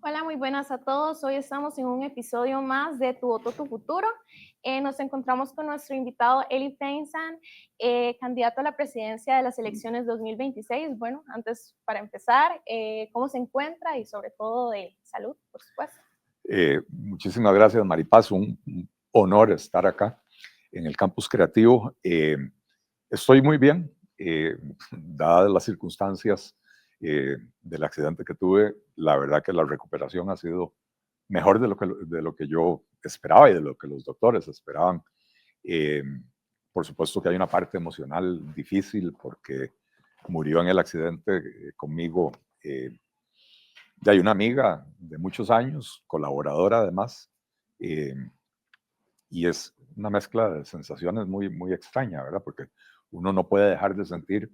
Hola, muy buenas a todos. Hoy estamos en un episodio más de Tu Voto, Tu Futuro. Nos encontramos con nuestro invitado Eli Feinstein, candidato a la presidencia de las elecciones 2026. Bueno, antes, para empezar, ¿cómo se encuentra? Y sobre todo de salud, por supuesto. Muchísimas gracias, Maripaz. Un honor estar acá en el Campus Creativo. Estoy muy bien, dadas las circunstancias del accidente que tuve. La verdad que la recuperación ha sido mejor de lo que yo esperaba y de lo que los doctores esperaban. Eh, por supuesto que hay una parte emocional difícil porque murió en el accidente conmigo. Ya hay una amiga de muchos años, colaboradora además, eh, y es una mezcla de sensaciones muy extraña, ¿verdad? Porque uno no puede dejar de sentir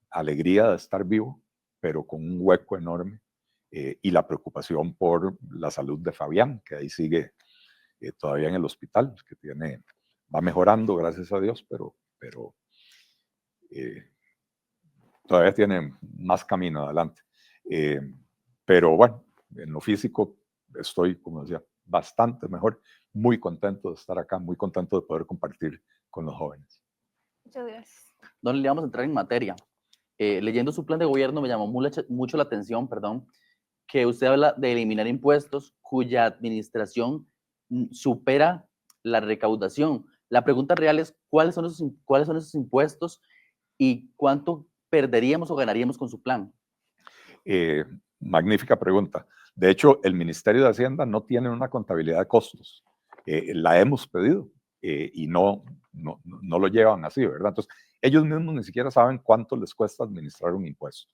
alegría de estar vivo, pero con un hueco enorme, y la preocupación por la salud de Fabián, que ahí sigue todavía en el hospital, que va mejorando, gracias a Dios, pero eh, todavía tiene más camino adelante. Eh, pero bueno, en lo físico estoy, como decía, bastante mejor, muy contento de estar acá, muy contento de poder compartir con los jóvenes. Muchas gracias. ¿Dónde le vamos a entrar en materia? Leyendo su plan de gobierno me llamó mucho la atención, que usted habla de eliminar impuestos cuya administración supera la recaudación. La pregunta real es, cuáles son esos impuestos y cuánto perderíamos o ganaríamos con su plan? Magnífica pregunta. De hecho, el Ministerio de Hacienda no tiene una contabilidad de costos. La hemos pedido y no lo llevan así, ¿verdad? Entonces, ellos mismos ni siquiera saben cuánto les cuesta administrar un impuesto.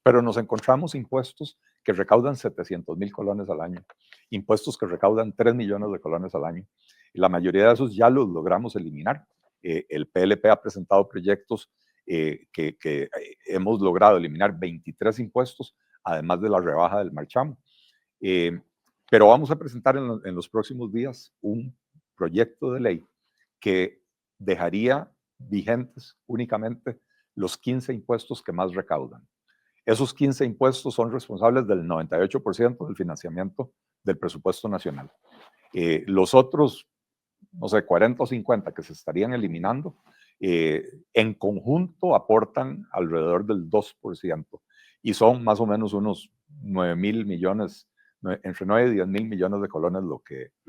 Pero nos encontramos impuestos que recaudan 700,000 colones al año, impuestos que recaudan 3 millones de colones al año. Y la mayoría de esos ya los logramos eliminar. El PLP ha presentado proyectos que hemos logrado eliminar 23 impuestos, además de la rebaja del marchamo. Pero vamos a presentar en los próximos días un proyecto de ley que dejaría vigentes únicamente los 15 impuestos que más recaudan. Esos 15 impuestos son responsables del 98% del financiamiento del presupuesto nacional. Los otros, no sé, 40 o 50 que se estarían eliminando, en conjunto aportan alrededor del 2% y son más o menos unos 9,000 millones, entre 9 y 10 mil millones de colones lo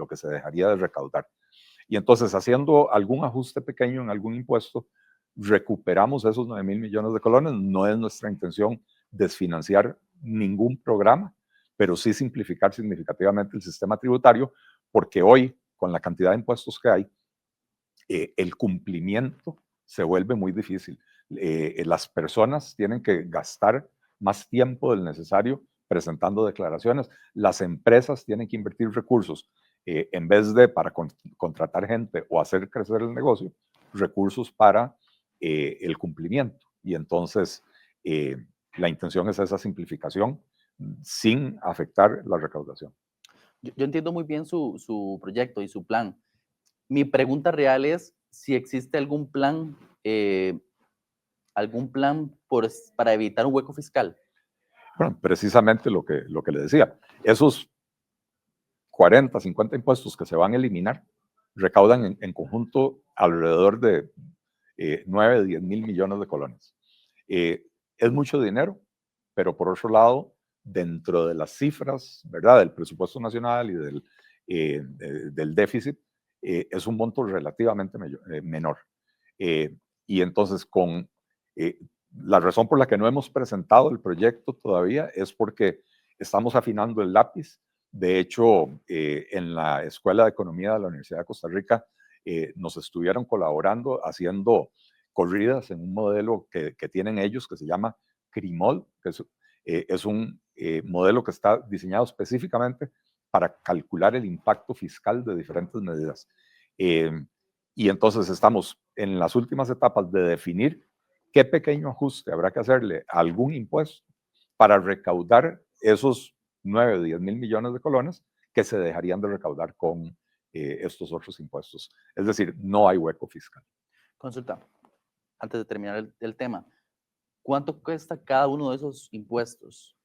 que se dejaría de recaudar. Y entonces, haciendo algún ajuste pequeño en algún impuesto, recuperamos esos 9,000 millones de colones. No es nuestra intención desfinanciar ningún programa, pero sí simplificar significativamente el sistema tributario, porque hoy, con la cantidad de impuestos que hay, el cumplimiento se vuelve muy difícil. Las personas tienen que gastar más tiempo del necesario presentando declaraciones. Las empresas tienen que invertir recursos, en vez de para contratar gente o hacer crecer el negocio, recursos para el cumplimiento. Y entonces, la intención es esa simplificación sin afectar la recaudación. Yo entiendo muy bien su proyecto y su plan. Mi pregunta real es si existe algún plan para evitar un hueco fiscal. Bueno, precisamente lo que le decía, esos 40, 50 impuestos que se van a eliminar recaudan en conjunto alrededor de 9, 10 mil millones de colones. Es mucho dinero, pero por otro lado, dentro de las cifras, ¿verdad?, del presupuesto nacional y del déficit, es un monto relativamente menor. Y entonces, la razón por la que no hemos presentado el proyecto todavía es porque estamos afinando el lápiz. De hecho, en la Escuela de Economía de la Universidad de Costa Rica nos estuvieron colaborando haciendo corridas en un modelo que tienen ellos que se llama CRIMOL, que es un modelo que está diseñado específicamente para calcular el impacto fiscal de diferentes medidas. Y entonces estamos en las últimas etapas de definir qué pequeño ajuste habrá que hacerle a algún impuesto para recaudar esos 9 o 10 mil millones de colones que se dejarían de recaudar con estos otros impuestos. Es decir, no hay hueco fiscal. Consulta, antes de terminar el tema, ¿cuánto cuesta cada uno de esos impuestos?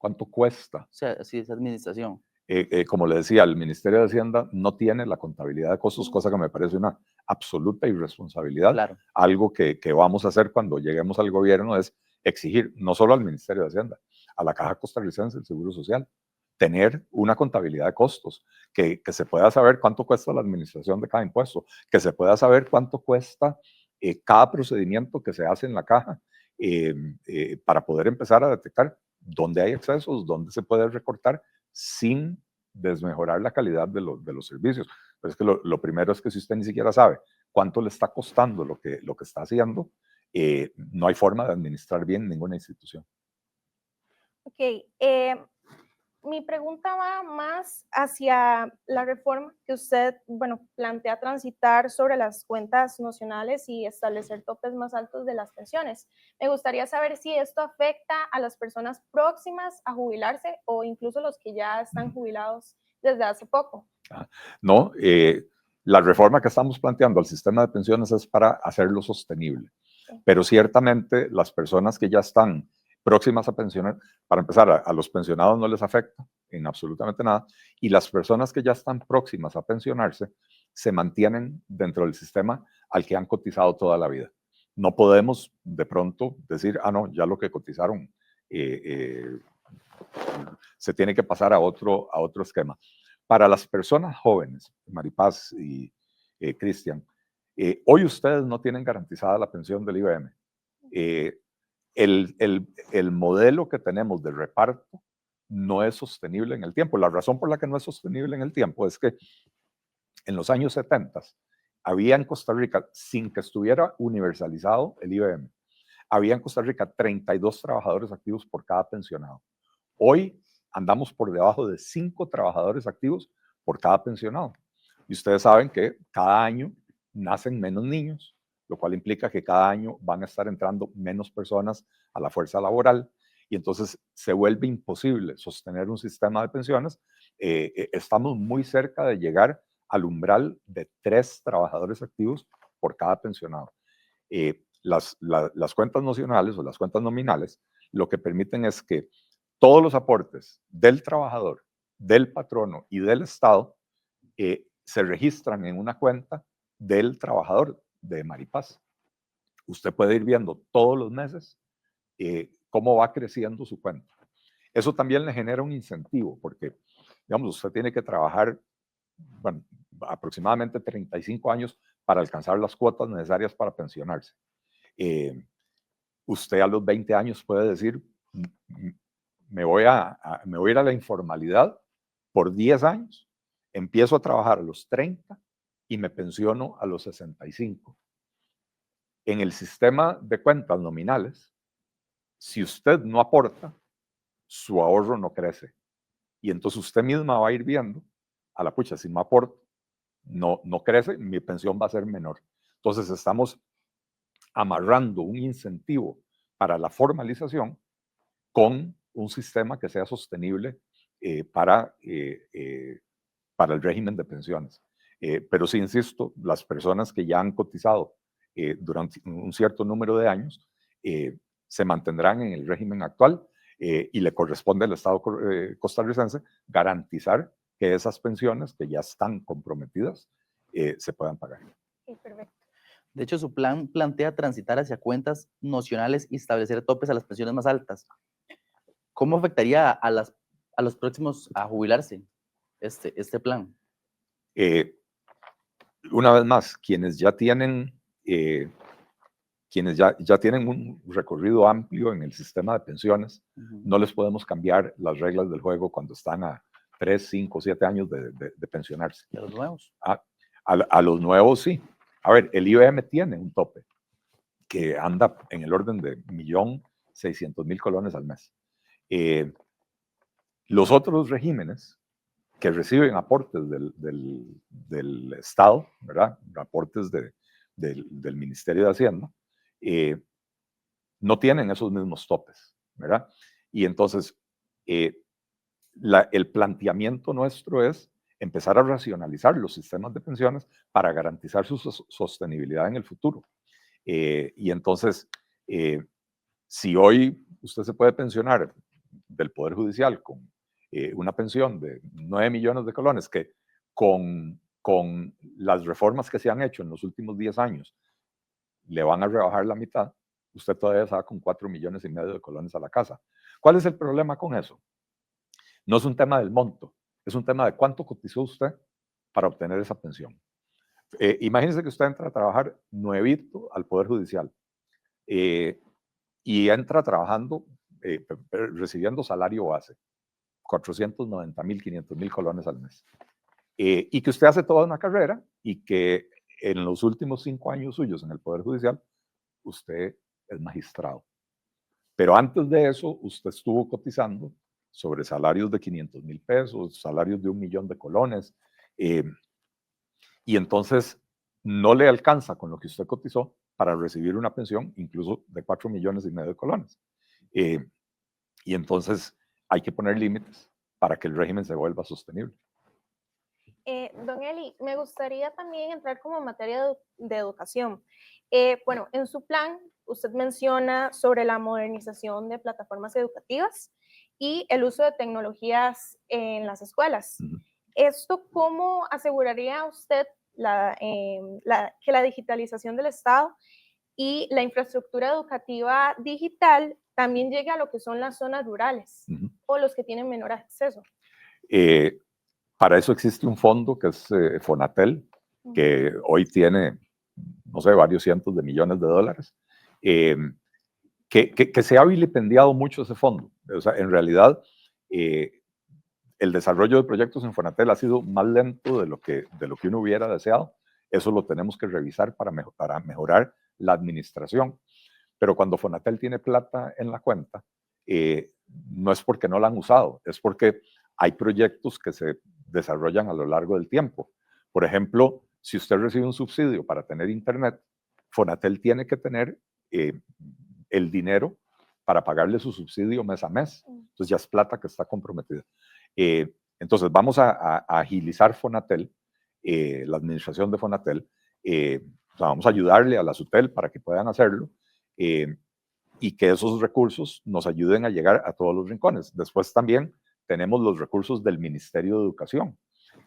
cuánto cuesta. O sea, sí, esa administración. Como le decía, el Ministerio de Hacienda no tiene la contabilidad de costos, cosa que me parece una absoluta irresponsabilidad. Claro. Algo que vamos a hacer cuando lleguemos al gobierno es exigir, no solo al Ministerio de Hacienda, a la Caja Costarricense del Seguro Social, tener una contabilidad de costos, que se pueda saber cuánto cuesta la administración de cada impuesto, que se pueda saber cuánto cuesta cada procedimiento que se hace en la caja, para poder empezar a detectar dónde hay excesos, dónde se puede recortar, sin desmejorar la calidad de los servicios. Pero es que lo primero es que si usted ni siquiera sabe cuánto le está costando lo que está haciendo, no hay forma de administrar bien ninguna institución. Ok, mi pregunta va más hacia la reforma que usted, bueno, plantea transitar sobre las cuentas nacionales y establecer topes más altos de las pensiones. Me gustaría saber si esto afecta a las personas próximas a jubilarse o incluso los que ya están jubilados desde hace poco. No, la reforma que estamos planteando al sistema de pensiones es para hacerlo sostenible. Sí. Pero ciertamente las personas que ya están próximas a pensionar, para empezar, a los pensionados no les afecta en absolutamente nada, y las personas que ya están próximas a pensionarse se mantienen dentro del sistema al que han cotizado toda la vida. No podemos de pronto decir, no, ya lo que cotizaron se tiene que pasar a otro esquema. Para las personas jóvenes, Maripaz y Cristian, hoy ustedes no tienen garantizada la pensión del IBM. El modelo que tenemos de reparto no es sostenible en el tiempo. La razón por la que no es sostenible en el tiempo es que en los años 70 había en Costa Rica, sin que estuviera universalizado el IBM, había en Costa Rica 32 trabajadores activos por cada pensionado. Hoy andamos por debajo de 5 trabajadores activos por cada pensionado. Y ustedes saben que cada año nacen menos niños, lo cual implica que cada año van a estar entrando menos personas a la fuerza laboral, y entonces se vuelve imposible sostener un sistema de pensiones. Estamos muy cerca de llegar al umbral de 3 trabajadores activos por cada pensionado. Las cuentas nacionales o las cuentas nominales lo que permiten es que todos los aportes del trabajador, del patrono y del Estado se registran en una cuenta del trabajador de Maripaz. Usted puede ir viendo todos los meses cómo va creciendo su cuenta. Eso también le genera un incentivo, porque, digamos, usted tiene que trabajar, bueno, aproximadamente 35 años para alcanzar las cuotas necesarias para pensionarse. Usted a los 20 años puede decir, me voy a ir a la informalidad por 10 años, empiezo a trabajar a los 30 y me pensiono a los 65. En el sistema de cuentas nominales, si usted no aporta, su ahorro no crece. Y entonces usted misma va a ir viendo, a la pucha, si no aporto, no crece, mi pensión va a ser menor. Entonces estamos amarrando un incentivo para la formalización con un sistema que sea sostenible para el régimen de pensiones. Pero sí, insisto, las personas que ya han cotizado durante un cierto número de años se mantendrán en el régimen actual y le corresponde al Estado costarricense garantizar que esas pensiones que ya están comprometidas se puedan pagar. Sí, perfecto. De hecho, su plan plantea transitar hacia cuentas nacionales y establecer topes a las pensiones más altas. ¿Cómo afectaría a los próximos a jubilarse este plan? Una vez más, quienes ya tienen un recorrido amplio en el sistema de pensiones, no les podemos cambiar las reglas del juego cuando están a 3, 5, 7 años de pensionarse. ¿Y a los nuevos? A los nuevos sí. A ver, el IBM tiene un tope que anda en el orden de 1.600.000 colones al mes. Los otros regímenes que reciben aportes del Estado, ¿verdad? Aportes del Ministerio de Hacienda, no tienen esos mismos topes, ¿verdad? Y entonces, el planteamiento nuestro es empezar a racionalizar los sistemas de pensiones para garantizar su sostenibilidad en el futuro. Y entonces, si hoy usted se puede pensionar del Poder Judicial con una pensión de 9 millones de colones, que con las reformas que se han hecho en los últimos 10 años le van a rebajar la mitad, usted todavía está con 4,5 millones de colones a la casa. ¿Cuál es el problema con eso? No es un tema del monto, es un tema de cuánto cotizó usted para obtener esa pensión. Imagínese que usted entra a trabajar nuevito al Poder Judicial y entra trabajando, recibiendo salario base, 490,000, 500,000 colones al mes. Y que usted hace toda una carrera y que en los últimos 5 años suyos en el Poder Judicial, usted es magistrado. Pero antes de eso, usted estuvo cotizando sobre salarios de 500,000 pesos, salarios de 1 millón de colones, y entonces no le alcanza con lo que usted cotizó para recibir una pensión incluso de 4,5 millones de colones. Y entonces hay que poner límites para que el régimen se vuelva sostenible. Don Eli, me gustaría también entrar como en materia de educación. Bueno, en su plan, usted menciona sobre la modernización de plataformas educativas y el uso de tecnologías en las escuelas. ¿Esto cómo aseguraría usted que la digitalización del Estado y la infraestructura educativa digital también llegue a lo que son las zonas rurales o los que tienen menor acceso? Para eso existe un fondo que es Fonatel, que hoy tiene, no sé, varios cientos de millones de dólares, que se ha vilipendiado mucho ese fondo. O sea, en realidad, el desarrollo de proyectos en Fonatel ha sido más lento de lo que uno hubiera deseado. Eso lo tenemos que revisar para mejorar la administración. Pero cuando Fonatel tiene plata en la cuenta, no es porque no la han usado, es porque hay proyectos que se desarrollan a lo largo del tiempo. Por ejemplo, si usted recibe un subsidio para tener internet, Fonatel tiene que tener el dinero para pagarle su subsidio mes a mes. Entonces ya es plata que está comprometida. Entonces vamos a agilizar Fonatel, la administración de Fonatel. O sea, vamos a ayudarle a la SUTEL para que puedan hacerlo y que esos recursos nos ayuden a llegar a todos los rincones. Después también tenemos los recursos del Ministerio de Educación,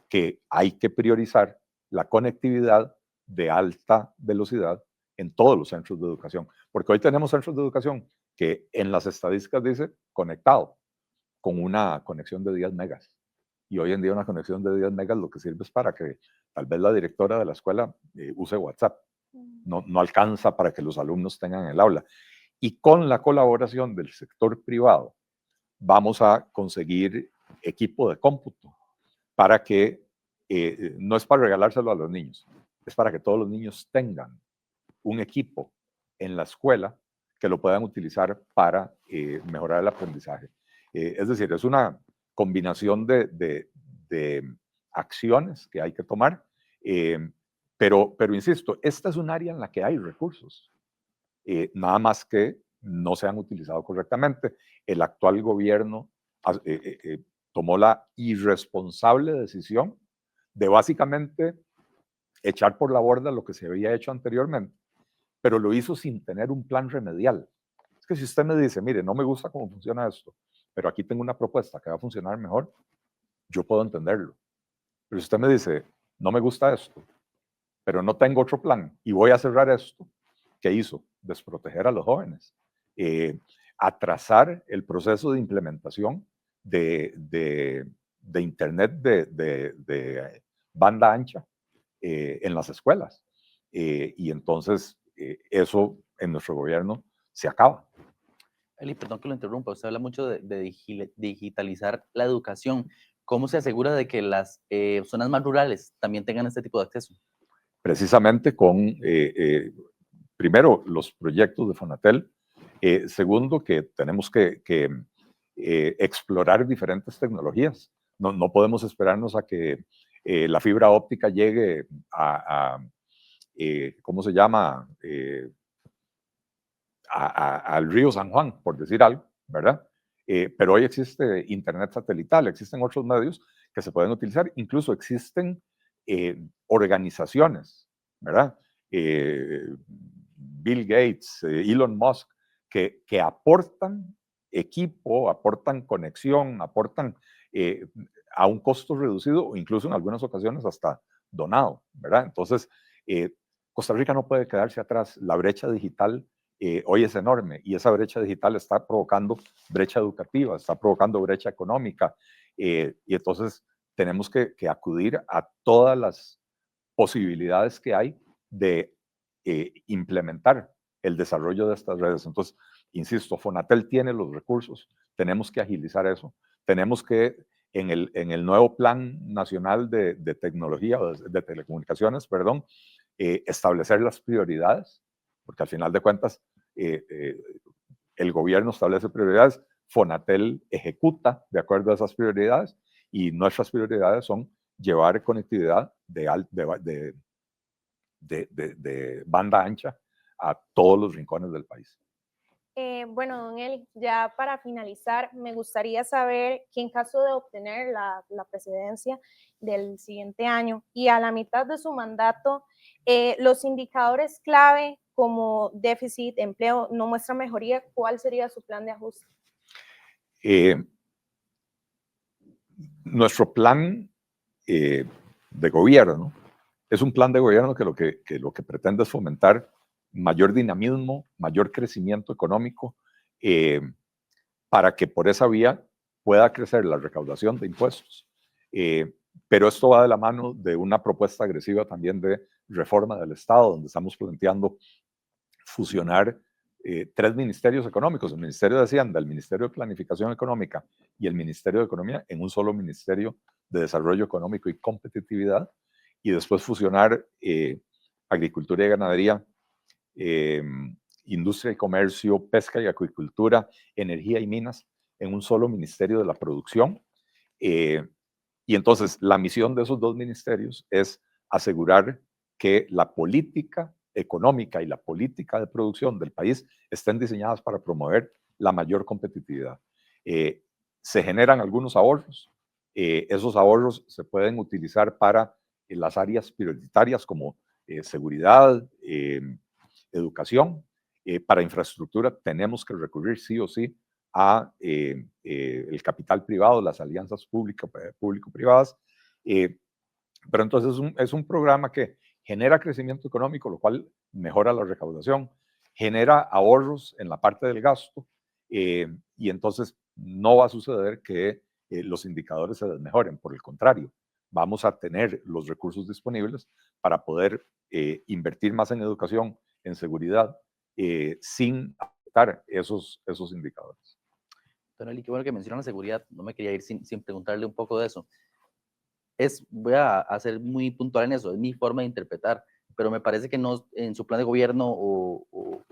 que hay que priorizar la conectividad de alta velocidad en todos los centros de educación, porque hoy tenemos centros de educación que en las estadísticas dice conectado con una conexión de 10 megas. Y hoy en día una conexión de 10 megas lo que sirve es para que tal vez la directora de la escuela use WhatsApp. No alcanza para que los alumnos tengan el aula. Y con la colaboración del sector privado, vamos a conseguir equipo de cómputo para que, no es para regalárselo a los niños, es para que todos los niños tengan un equipo en la escuela que lo puedan utilizar para mejorar el aprendizaje. Es decir, es una combinación de acciones que hay que tomar, pero insisto, esta es un área en la que hay recursos, nada más que no se han utilizado correctamente. El actual gobierno tomó la irresponsable decisión de básicamente echar por la borda lo que se había hecho anteriormente, pero lo hizo sin tener un plan remedial. Es que si usted me dice, mire, no me gusta cómo funciona esto, pero aquí tengo una propuesta que va a funcionar mejor, yo puedo entenderlo. Pero si usted me dice, no me gusta esto, pero no tengo otro plan y voy a cerrar esto, ¿qué hizo? Desproteger a los jóvenes, atrasar el proceso de implementación de Internet de banda ancha en las escuelas. Y entonces eso en nuestro gobierno se acaba. Eli, perdón que lo interrumpa, usted habla mucho de digitalizar la educación. ¿Cómo se asegura de que las zonas más rurales también tengan este tipo de acceso? Precisamente con, primero, los proyectos de Fonatel. Segundo, que tenemos que explorar diferentes tecnologías. No podemos esperarnos a que la fibra óptica llegue a ¿cómo se llama? Al río San Juan, por decir algo, ¿verdad? Pero hoy existe internet satelital, existen otros medios que se pueden utilizar, incluso existen organizaciones, ¿verdad? Bill Gates, Elon Musk, que aportan equipo, aportan conexión, aportan a un costo reducido o incluso en algunas ocasiones hasta donado, ¿verdad? Entonces, Costa Rica no puede quedarse atrás. La brecha digital hoy es enorme y esa brecha digital está provocando brecha educativa, está provocando brecha económica y entonces tenemos que acudir a todas las posibilidades que hay de implementar el desarrollo de estas redes. Entonces, insisto, Fonatel tiene los recursos, tenemos que agilizar eso, tenemos que en el nuevo Plan Nacional de Tecnología, de Telecomunicaciones, perdón, establecer las prioridades, porque al final de cuentas el gobierno establece prioridades, Fonatel ejecuta de acuerdo a esas prioridades y nuestras prioridades son llevar conectividad de banda ancha a todos los rincones del país. Bueno, don Eli, ya para finalizar, me gustaría saber que en caso de obtener la presidencia del siguiente año y a la mitad de su mandato, los indicadores clave como déficit, empleo, no muestran mejoría, ¿cuál sería su plan de ajuste? Nuestro plan de gobierno es un plan de gobierno que lo que pretende es fomentar mayor dinamismo, mayor crecimiento económico, para que por esa vía pueda crecer la recaudación de impuestos. Pero esto va de la mano de una propuesta agresiva también de reforma del Estado, donde estamos planteando fusionar 3 ministerios económicos, el Ministerio de Hacienda, el Ministerio de Planificación Económica y el Ministerio de Economía en un solo Ministerio de Desarrollo Económico y Competitividad, y después fusionar agricultura y ganadería, industria y comercio, pesca y acuicultura, energía y minas en un solo Ministerio de la Producción. Y entonces la misión de esos 2 ministerios es asegurar que la política económica y la política de producción del país estén diseñadas para promover la mayor competitividad. Se generan algunos ahorros. Esos ahorros se pueden utilizar para las áreas prioritarias como seguridad, educación. Para infraestructura tenemos que recurrir sí o sí a el capital privado, las alianzas público-privadas. Pero entonces es un programa que genera crecimiento económico, lo cual mejora la recaudación, genera ahorros en la parte del gasto, y entonces no va a suceder que los indicadores se desmejoren. Por el contrario, vamos a tener los recursos disponibles para poder invertir más en educación, en seguridad, sin afectar esos indicadores. Don Eli, qué bueno que menciona la seguridad. No me quería ir sin preguntarle un poco de eso. Voy a ser muy puntual en eso, es mi forma de interpretar, pero me parece que no, en su plan de gobierno o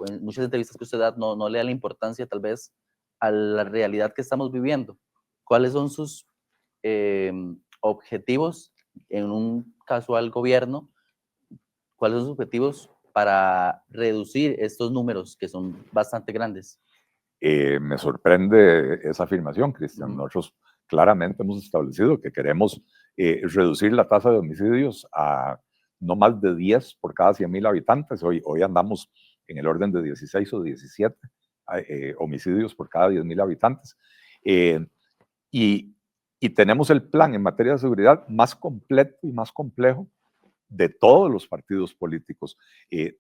en muchas entrevistas que usted da, no le da la importancia tal vez a la realidad que estamos viviendo. ¿Cuáles son sus objetivos en un casual gobierno? ¿Cuáles son sus objetivos para reducir estos números que son bastante grandes? Me sorprende esa afirmación, Cristian. Nosotros claramente hemos establecido que queremos reducir la tasa de homicidios a no más de 10 por cada 100,000 habitantes. Hoy andamos en el orden de 16 o 17 homicidios por cada 10,000 habitantes. Y tenemos el plan en materia de seguridad más completo y más complejo de todos los partidos políticos.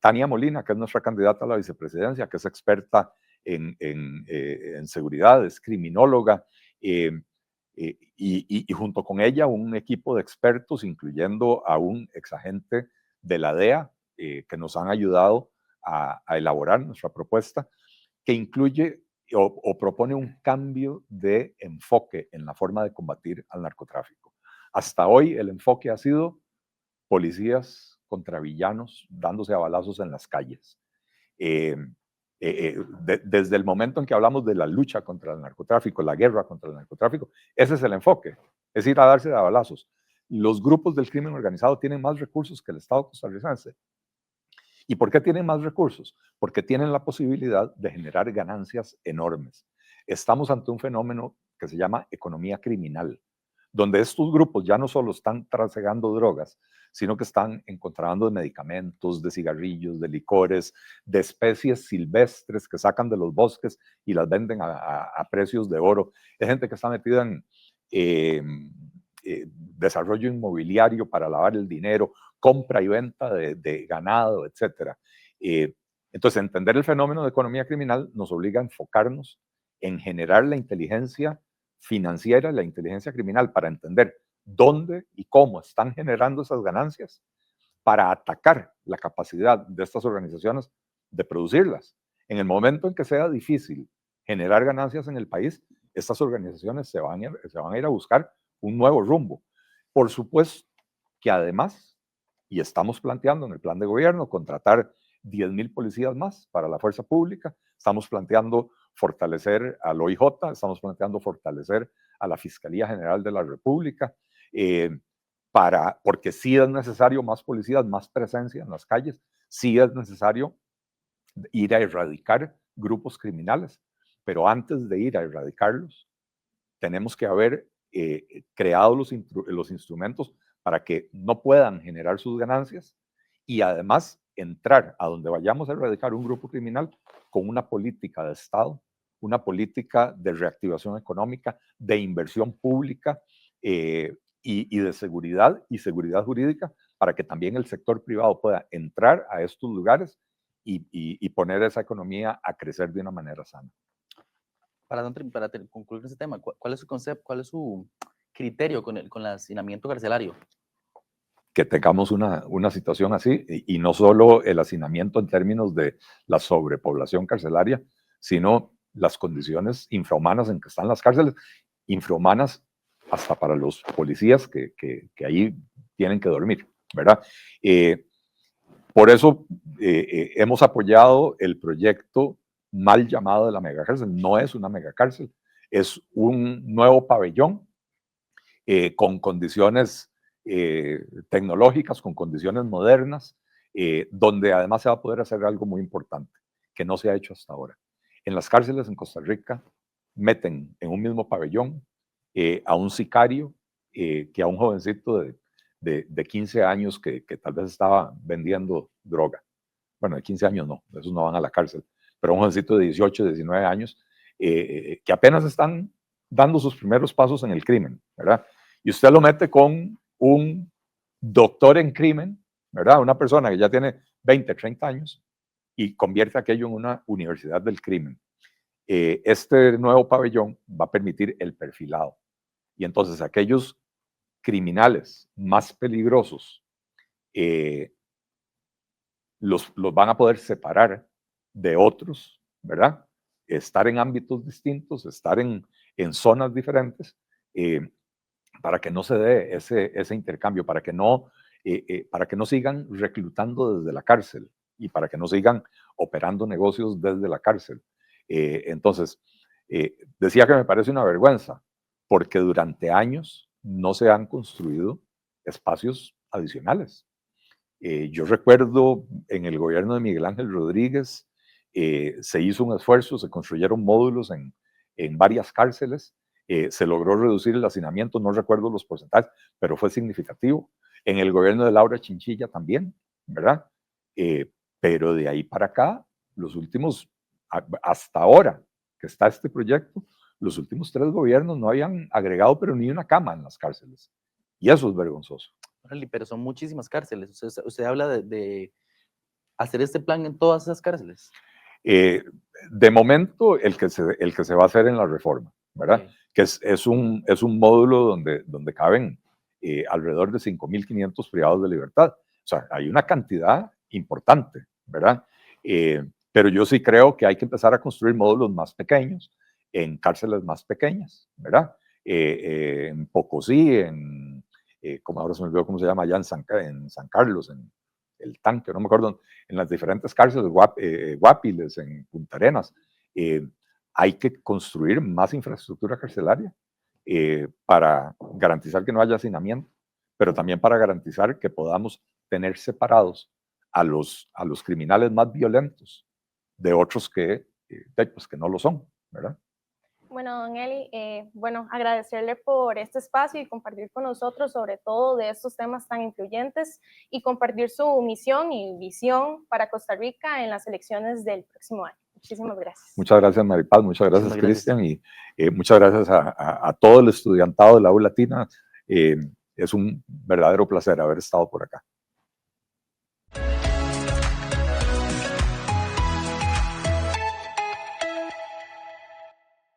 Tania Molina, que es nuestra candidata a la vicepresidencia, que es experta en seguridad, es criminóloga, y junto con ella un equipo de expertos, incluyendo a un exagente de la DEA, que nos han ayudado a elaborar nuestra propuesta, que incluye o propone un cambio de enfoque en la forma de combatir al narcotráfico. Hasta hoy el enfoque ha sido policías contra villanos dándose a balazos en las calles. Desde el momento en que hablamos de la lucha contra el narcotráfico, la guerra contra el narcotráfico, ese es el enfoque, es ir a darse a balazos. Los grupos del crimen organizado tienen más recursos que el Estado costarricense. ¿Y por qué tienen más recursos? Porque tienen la posibilidad de generar ganancias enormes. Estamos ante un fenómeno que se llama economía criminal, donde estos grupos ya no solo están trasegando drogas, sino que están en contrabando de medicamentos, de cigarrillos, de licores, de especies silvestres que sacan de los bosques y las venden a precios de oro. Es gente que está metida en desarrollo inmobiliario para lavar el dinero, compra y venta de ganado, etc. Entonces, entender el fenómeno de economía criminal nos obliga a enfocarnos en generar la inteligencia financiera, la inteligencia criminal, para entender dónde y cómo están generando esas ganancias, para atacar la capacidad de estas organizaciones de producirlas. En el momento en que sea difícil generar ganancias en el país, estas organizaciones se van a ir a buscar un nuevo rumbo. Por supuesto que además, y estamos planteando en el plan de gobierno, contratar 10,000 policías más para la fuerza pública, estamos planteando fortalecer al OIJ, estamos planteando fortalecer a la Fiscalía General de la República, porque sí es necesario más policías, más presencia en las calles, sí es necesario ir a erradicar grupos criminales, pero antes de ir a erradicarlos, tenemos que haber creado los instrumentos para que no puedan generar sus ganancias y además entrar a donde vayamos a erradicar un grupo criminal con una política de Estado, una política de reactivación económica, de inversión pública y de seguridad y seguridad jurídica para que también el sector privado pueda entrar a estos lugares y poner esa economía a crecer de una manera sana. Para concluir ese tema, ¿cuál es su concepto, cuál es su criterio con el hacinamiento carcelario? Que tengamos una situación así, y no solo el hacinamiento en términos de la sobrepoblación carcelaria, sino las condiciones infrahumanas en que están las cárceles, infrahumanas hasta para los policías que ahí tienen que dormir, ¿verdad? Por eso hemos apoyado el proyecto mal llamado de la megacárcel. No es una megacárcel, es un nuevo pabellón con condiciones tecnológicas, con condiciones modernas, donde además se va a poder hacer algo muy importante, que no se ha hecho hasta ahora. En las cárceles en Costa Rica meten en un mismo pabellón a un sicario que a un jovencito de 15 años que tal vez estaba vendiendo droga. Bueno, de 15 años no, esos no van a la cárcel, pero un jovencito de 18, 19 años que apenas están dando sus primeros pasos en el crimen, ¿verdad? Y usted lo mete con un doctor en crimen, ¿verdad? Una persona que ya tiene 20, 30 años y convierte aquello en una universidad del crimen. Este nuevo pabellón va a permitir el perfilado. Y entonces aquellos criminales más peligrosos los van a poder separar de otros, ¿verdad? Estar en ámbitos distintos, estar en zonas diferentes, para que no se dé ese intercambio, para que no sigan reclutando desde la cárcel y para que no sigan operando negocios desde la cárcel. Entonces, decía que me parece una vergüenza, porque durante años no se han construido espacios adicionales. Yo recuerdo en el gobierno de Miguel Ángel Rodríguez, se hizo un esfuerzo, se construyeron módulos en varias cárceles, se logró reducir el hacinamiento, no recuerdo los porcentajes, pero fue significativo. En el gobierno de Laura Chinchilla también, ¿verdad? Pero de ahí para acá, los últimos, hasta ahora que está este proyecto, los últimos 3 gobiernos no habían agregado pero ni una cama en las cárceles. Y eso es vergonzoso. Pero son muchísimas cárceles. Usted habla de hacer este plan en todas esas cárceles. De momento, el que se va a hacer en la reforma, ¿verdad? Okay. Que es un módulo donde caben alrededor de 5.500 privados de libertad. O sea, hay una cantidad importante, ¿verdad? Pero yo sí creo que hay que empezar a construir módulos más pequeños, en cárceles más pequeñas, ¿verdad? En Pocosí, como ahora se me olvidó cómo se llama, allá en San Carlos, en el Tanque, no me acuerdo, en las diferentes cárceles, Guapiles, en Punta Arenas. Hay que construir más infraestructura carcelaria para garantizar que no haya hacinamiento, pero también para garantizar que podamos tener separados a los criminales más violentos de otros pues que no lo son, ¿verdad? Bueno, don Eli, bueno, agradecerle por este espacio y compartir con nosotros sobre todo de estos temas tan influyentes y compartir su misión y visión para Costa Rica en las elecciones del próximo año. Muchísimas gracias. Muchas gracias, Maripaz, muchas gracias, Muchísimas gracias. Cristian, y muchas gracias a todo el estudiantado de la U Latina. Es un verdadero placer haber estado por acá.